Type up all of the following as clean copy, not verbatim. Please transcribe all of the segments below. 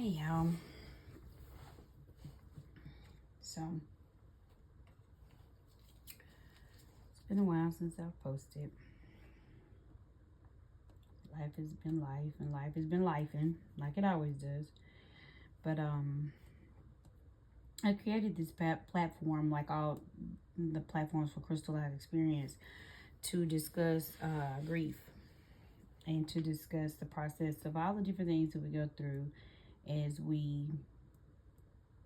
Hey y'all. So it's been a while since I've posted. Life has been life, and life has been lifing like it always does. But I created this platform, like all the platforms for Crystal Life Experience, to discuss grief and to discuss the process of all the different things that we go through as we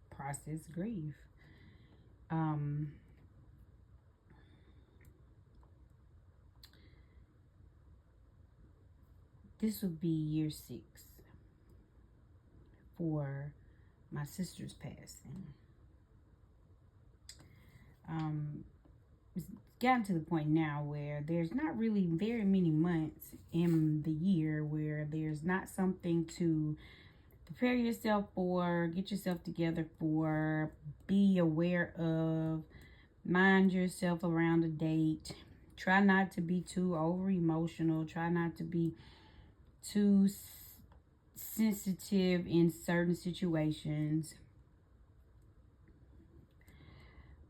process grief. This would be year 6 for my sister's passing. It's gotten to the point now where there's not really very many months in the year where there's not something to prepare yourself for, get yourself together for, be aware of, mind yourself around a date. Try not to be too over emotional. Try not to be too sensitive in certain situations,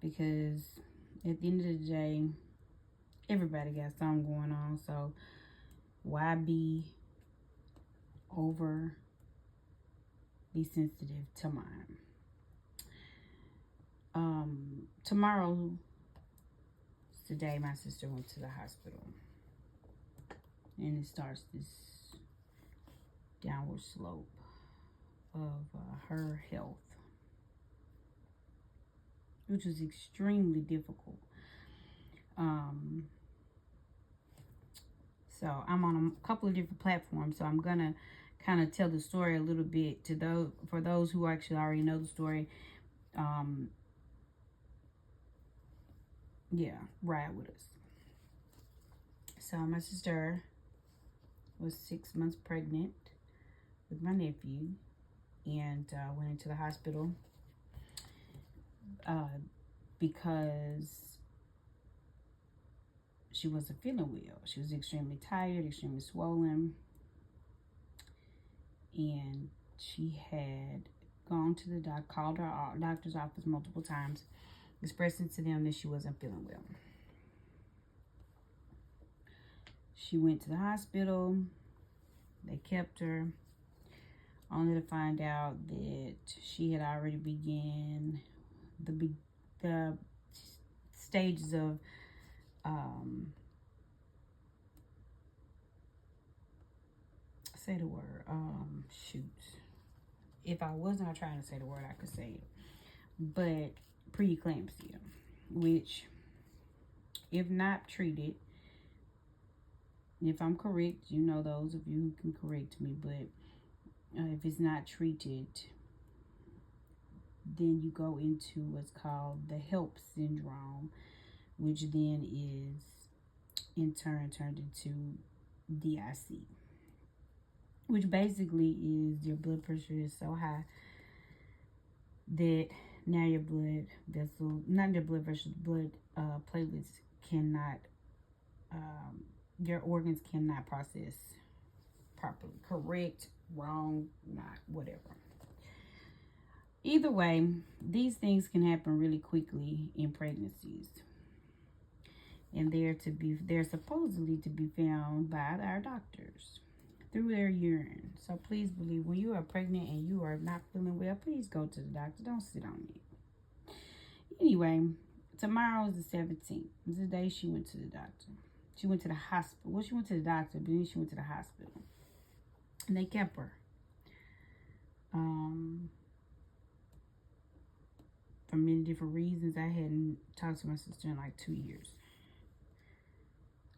because at the end of the day, everybody got something going on. So why be overly sensitive to mine? Tomorrow, today, my sister went to the hospital, and it starts this downward slope of her health, which was extremely difficult. So I'm on a couple of different platforms, so I'm gonna kind of tell the story a little bit to those, for those who actually already know the story. Yeah, ride with us. So my sister was 6 months pregnant with my nephew, and went into the hospital because she wasn't feeling well. She was extremely tired, extremely swollen, and she had gone to the called her doctor's office multiple times, expressing to them that she wasn't feeling well. She went to the hospital. They kept her, only to find out that she had already began the stages of say the word, shoot. If I was not trying to say the word, I could say it. But preeclampsia, which, if not treated, if I'm correct, you know, those of you who can correct me, but if it's not treated, then you go into what's called the HELP syndrome, which then is in turn turned into DIC, which basically is your blood pressure is so high that now your blood vessel, not your blood pressure, blood platelets cannot, your organs cannot process properly. Correct, wrong, not, whatever. Either way, these things can happen really quickly in pregnancies, and they're supposedly to be found by our doctors through their urine. So please believe, when you are pregnant and you are not feeling well, please go to the doctor. Don't sit on it. Anyway, tomorrow is the 17th. It's the day she went to the doctor. She went to the hospital. Well, she went to the doctor, but then she went to the hospital. And they kept her. For many different reasons. I hadn't talked to my sister in like 2 years.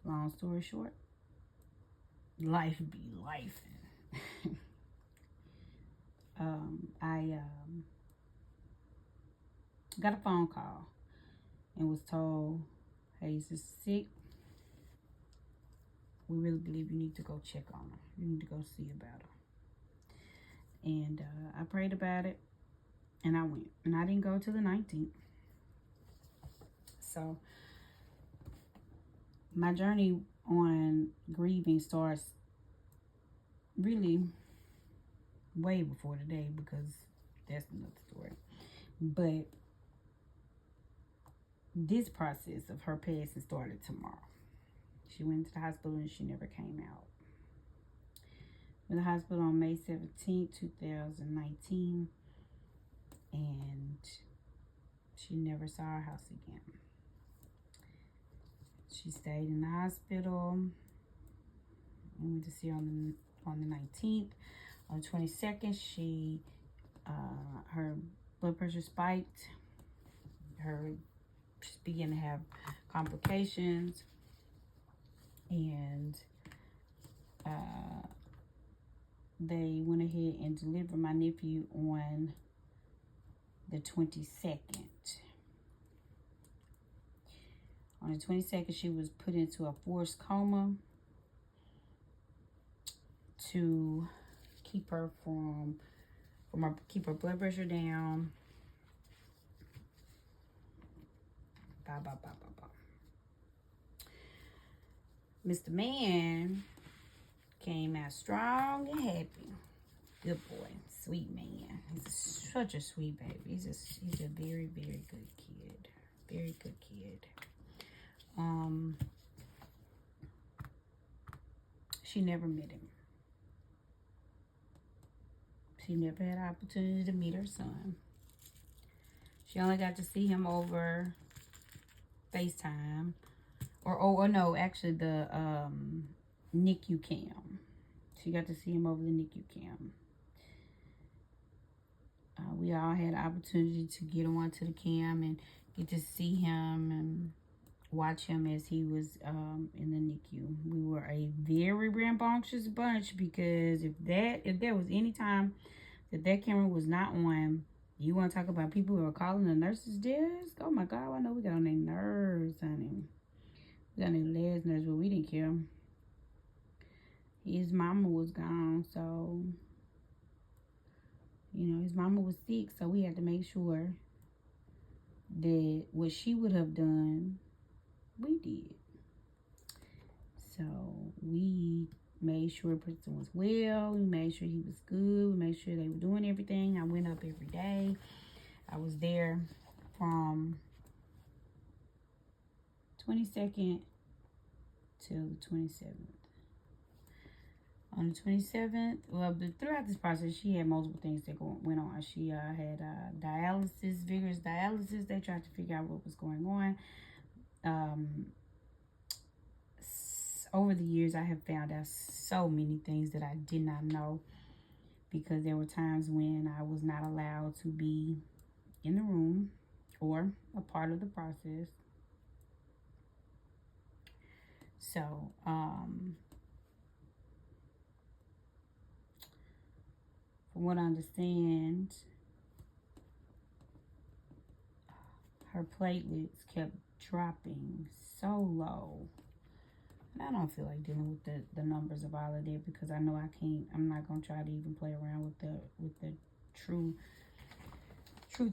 Long story short, life be life. I got a phone call and was told, hey, is this sick? We really believe you need to go check on her. You need to go see about her. And I prayed about it, and I went. And I didn't go till the 19th. So my journey on grieving starts really way before today, because that's another story. But this process of her passing started tomorrow. She went to the hospital and she never came out. In the hospital on May 17, 2019, and she never saw her house again. She stayed in the hospital. We went to see her on the 19th. On the 22nd, she her blood pressure spiked. She began to have complications, and they went ahead and delivered my nephew on the 22nd. On the 22nd, she was put into a forced coma to keep her keep her blood pressure down. Mr. Man came out strong and happy. Good boy, sweet man. He's such a sweet baby. He's a very, very good kid. Very good kid. She never met him. She never had an opportunity to meet her son. She only got to see him over FaceTime. Or no, actually the NICU cam. She got to see him over the NICU cam. We all had an opportunity to get onto the cam and get to see him and watch him as he was in the NICU. We were a very rambunctious bunch, because if there was any time that camera was not on, you want to talk about people who are calling the nurse's desk? Oh my God, I know we got on their nerves, honey. We got on their last nerves, but we didn't care. His mama was gone, so, his mama was sick, so we had to make sure that what she would have done, we did. So we made sure the person was well. We made sure he was good. We made sure they were doing everything. I went up every day. I was there from 22nd till the 27th. On the 27th, throughout this process, she had multiple things that went on. She had dialysis, vigorous dialysis. They tried to figure out what was going on. Over the years, I have found out so many things that I did not know, because there were times when I was not allowed to be in the room or a part of the process. So, from what I understand, her platelets kept dropping so low. I don't feel like dealing with the numbers of all of that, because I know I can't. I'm not gonna try to even play around with the truth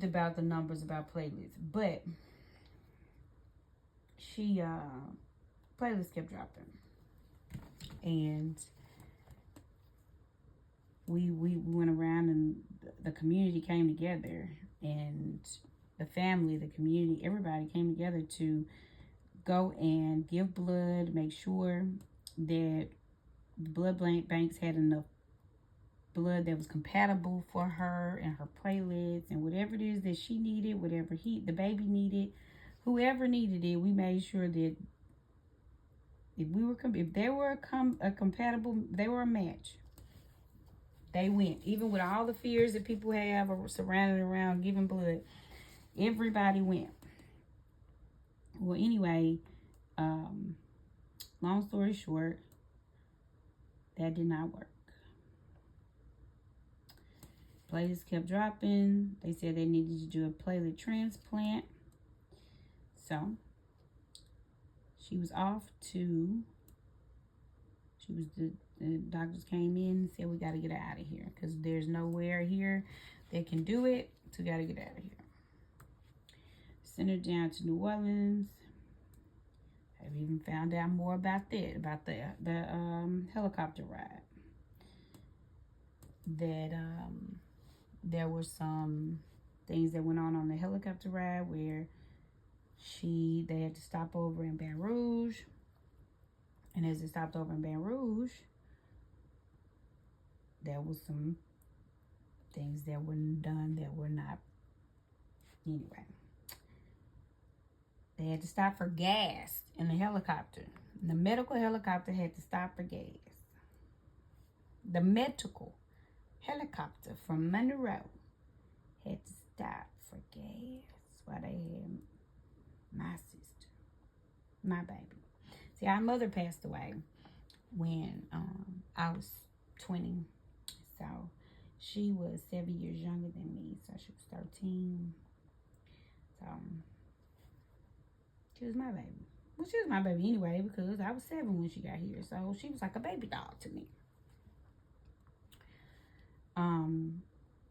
about the numbers about platelets. But she platelets kept dropping, and we went around, and the community came together, and the family, the community, everybody came together to go and give blood, make sure that the blood banks had enough blood that was compatible for her and her platelets, and whatever it is that she needed, whatever the baby needed, whoever needed it, we made sure that if they were a compatible, they were a match. They went, even with all the fears that people have surrounding around giving blood. Everybody went. Well, anyway, long story short, that did not work. Platelets kept dropping. They said they needed to do a platelet transplant. So, she was off to, the doctors came in and said, we got to get her out of here, because there's nowhere here that can do it, so we got to get out of here. Sent her down to New Orleans. I've even found out more about that, about the helicopter ride. that there were some things that went on the helicopter ride where they had to stop over in Baton Rouge. And as they stopped over in Baton Rouge, there was some things that were done that were not. Anyway, they had to stop for gas in the helicopter. The medical helicopter had to stop for gas. The medical helicopter from Monroe had to stop for gas while they had my sister, my baby. See, our mother passed away when I was 20. So she was 7 years younger than me. So she was 13. So she was my baby. Well, she was my baby anyway because I was 7 when she got here. So she was like a baby doll to me.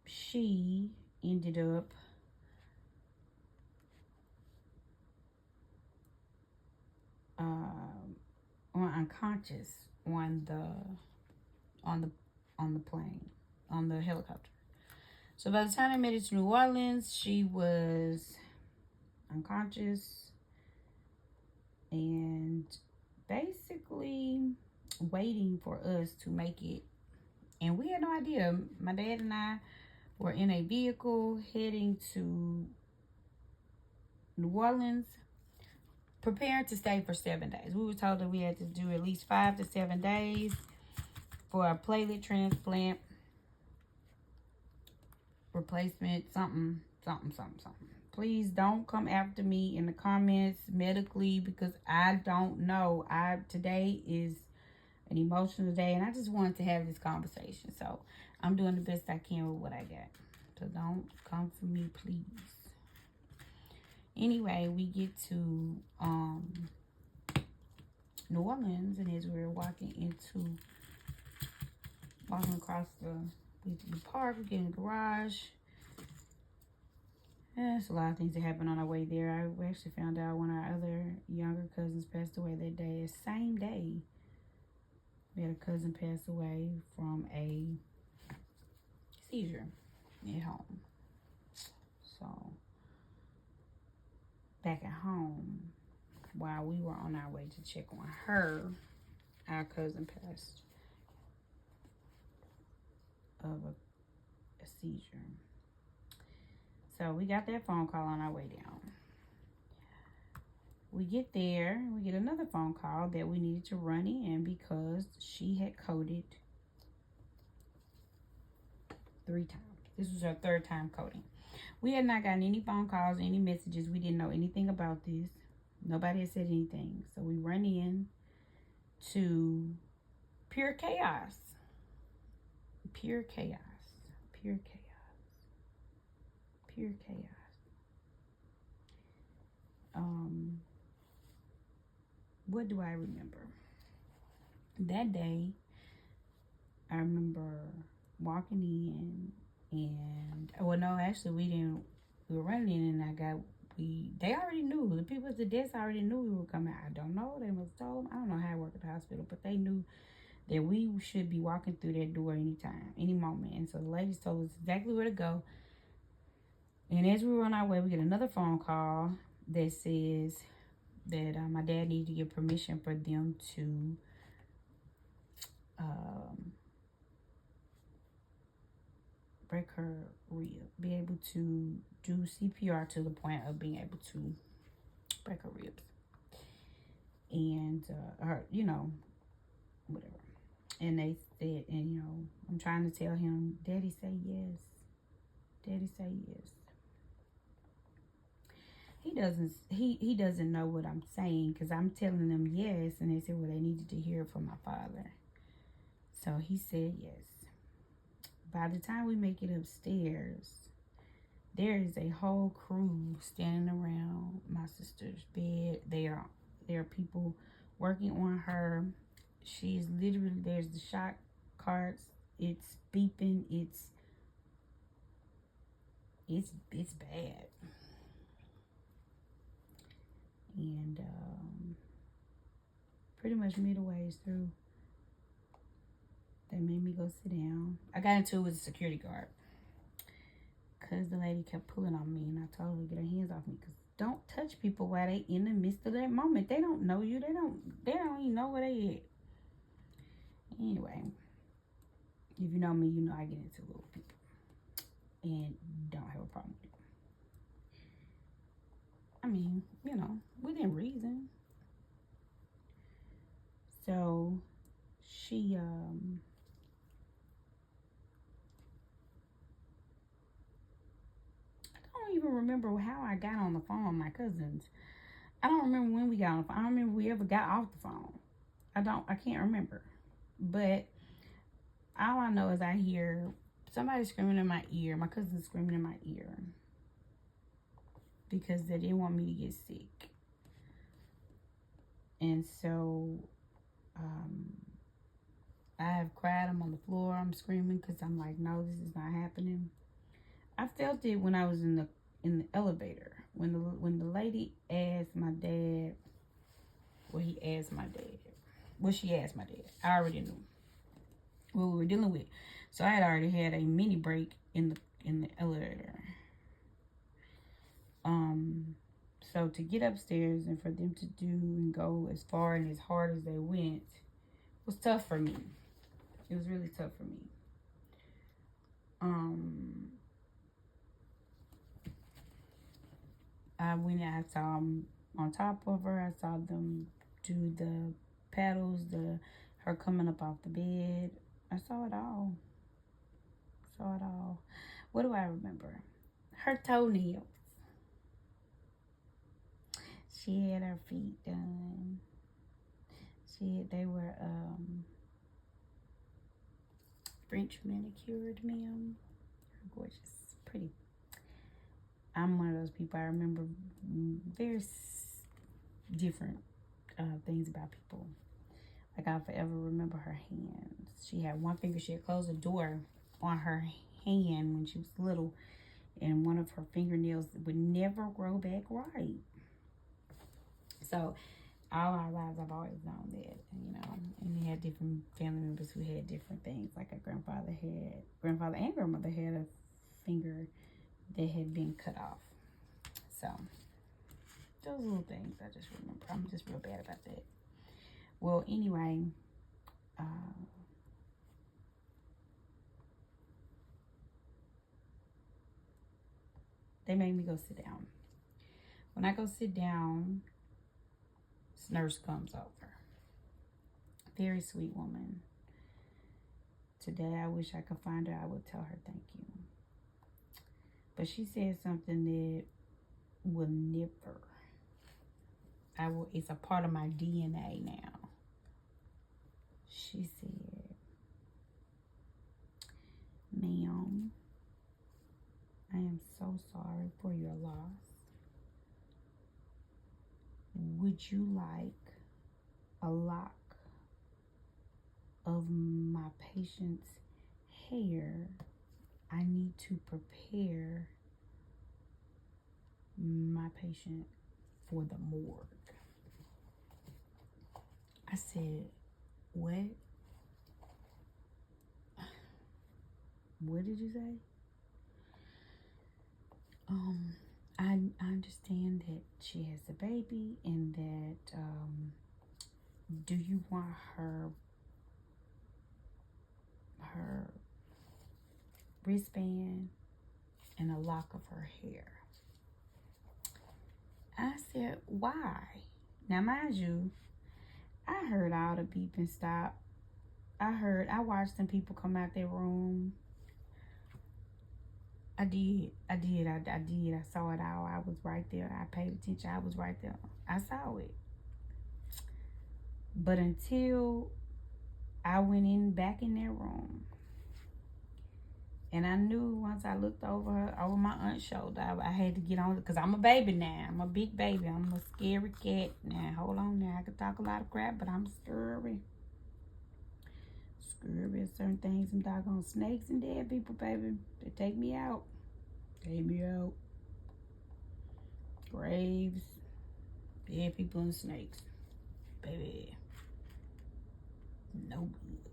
She ended up unconscious on the plane, on the helicopter. So by the time I made it to New Orleans, she was unconscious and basically waiting for us to make it. And we had no idea. My dad and I were in a vehicle heading to New Orleans, preparing to stay for 7 days. We were told that we had to do at least 5 to 7 days for a platelet transplant, replacement, something. Please don't come after me in the comments medically because I don't know. Today is an emotional day and I just wanted to have this conversation. So I'm doing the best I can with what I got. So don't come for me, please. Anyway, we get to New Orleans, and as we were walking across the park, we get in the garage. There's a lot of things that happened on our way there. We actually found out one of our other younger cousins passed away that day. The same day, we had a cousin pass away from a seizure at home. So, back at home, while we were on our way to check on her, our cousin passed of a seizure. So we got that phone call on our way down. We get there, we get another phone call that we needed to run in because she had coded 3 times. This was her 3rd time coding. We had not gotten any phone calls, any messages. We didn't know anything about this. Nobody had said anything. So we run in to pure chaos. Pure chaos. Pure chaos. Pure chaos. What do I remember? That day, I remember walking in and, well, no, actually we were running in and they already knew. The people at the desk already knew we were coming. I don't know. They must have told them. I don't know how I work at the hospital, but they knew that we should be walking through that door anytime, any moment. And so the ladies told us exactly where to go. And as we were on our way, we get another phone call that says that my dad needed to get permission for them to break her rib, be able to do CPR to the point of being able to break her ribs. And her, whatever. And they said, and I'm trying to tell him, Daddy say yes. Daddy say yes. He doesn't know what I'm saying because I'm telling them yes, and they said, well, they needed to hear it from my father. So he said yes. By the time we make it upstairs, there is a whole crew standing around my sister's bed. There are people working on her. She's literally, there's the shock carts. It's beeping. It's bad. And pretty much midway through They made me go sit down. I got into it with a security guard because the lady kept pulling on me, and I told her to get her hands off me because don't touch people while they in the midst of that moment. They don't know you. They don't even know where they at. Anyway, if you know me, you know I get into it with people and don't have a problem with it. I mean, you know, within reason. So she I don't even remember how I got on the phone with my cousins. I don't remember when we got on the phone. I don't remember we ever got off the phone. I can't remember. But all I know is I hear somebody screaming in my ear. My cousin screaming in my ear because they didn't want me to get sick. And so I have cried. I'm on the floor. I'm screaming because I'm like, no, this is not happening. I felt it when I was in the elevator. When the lady asked my dad, she asked my dad. I already knew what we were dealing with. So I had already had a mini break in the elevator. So to get upstairs and for them to do and go as far and as hard as they went was tough for me. It was really tough for me. I went and I saw them on top of her. I saw them do the paddles, her coming up off the bed. I saw it all. What do I remember? Her toenails. She had her feet done. They were French manicured, ma'am. Gorgeous, pretty. I'm one of those people. I remember very different things about people. Like I'll forever remember her hands. She had one finger. She had closed the door on her hand when she was little, and one of her fingernails would never grow back right. So all our lives, I've always known that, you know. And we had different family members who had different things. Like a grandfather and grandmother had a finger that had been cut off. So those little things I just remember. I'm just real bad about that. Well, anyway, they made me go sit down. When I go sit down, this nurse comes over. Very sweet woman. Today, I wish I could find her. I would tell her thank you. But she said something that will never. It's a part of my DNA now. She said, "Ma'am, I am so sorry for your loss. Would you like a lock of my patient's hair? I need to prepare my patient for the morgue." I said, "What? What did you say?" I understand that she has a baby and that, do you want her wristband and a lock of her hair? I said, "Why?" Now, mind you, I heard all the beep and stop. I watched some people come out their room. I did. I saw it all. I was right there. I paid attention. I was right there. I saw it. But until I went back in their room, and I knew once I looked over my aunt's shoulder, I had to get on it because I'm a baby now. I'm a big baby. I'm a scary cat. Now, hold on now. I can talk a lot of crap, but I'm scary. Scary at certain things. Some doggone snakes and dead people, baby. They take me out. Graves, dead people and snakes. Baby. No good.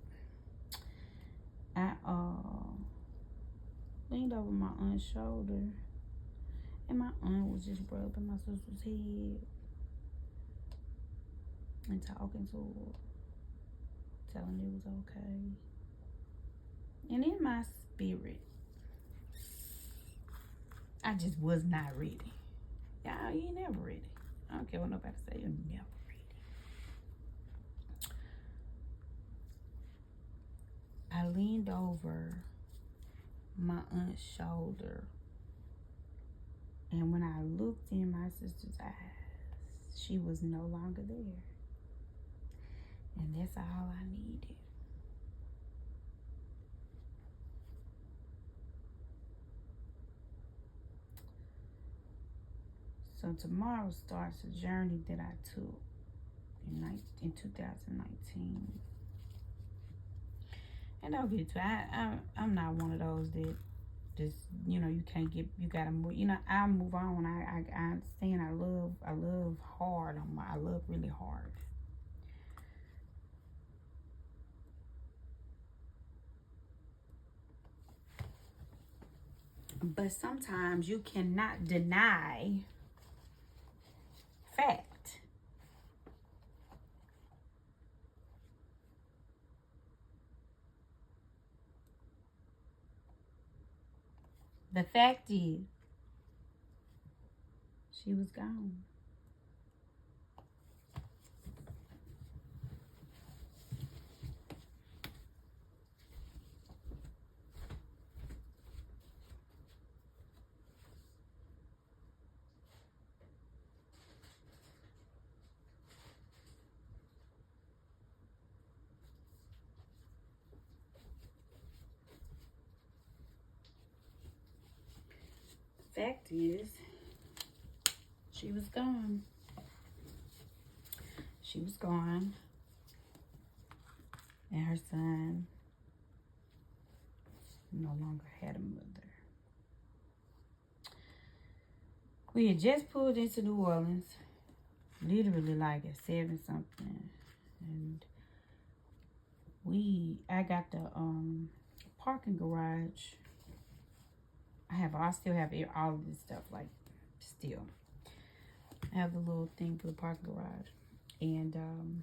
I leaned over my aunt's shoulder, and my aunt was just rubbing my sister's head and talking to her, telling her it was okay. And in my spirit, I just was not ready. Y'all, you ain't never ready. I don't care what nobody say, you're never ready. I leaned over my aunt's shoulder, and when I looked in my sister's eyes, she was no longer there. And that's all I needed. So tomorrow starts a journey that I took in 2019. And don't get to I'm not one of those that just, you can't get, you gotta move, I move on. I understand. I love hard. I love really hard. But sometimes you cannot deny fact. The fact is, she was gone. Fact is, she was gone. She was gone. And her son no longer had a mother. We had just pulled into New Orleans, literally like at 7 something. And I got the parking garage. I still have all of this stuff, like, still. I have the little thing for the parking garage. And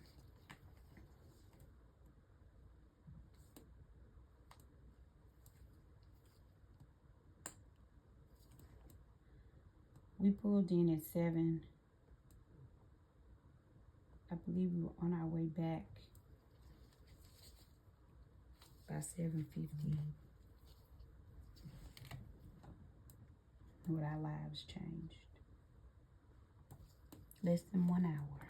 we pulled in at 7. I believe we were on our way back by 7:50. Would our lives changed? Less than 1 hour.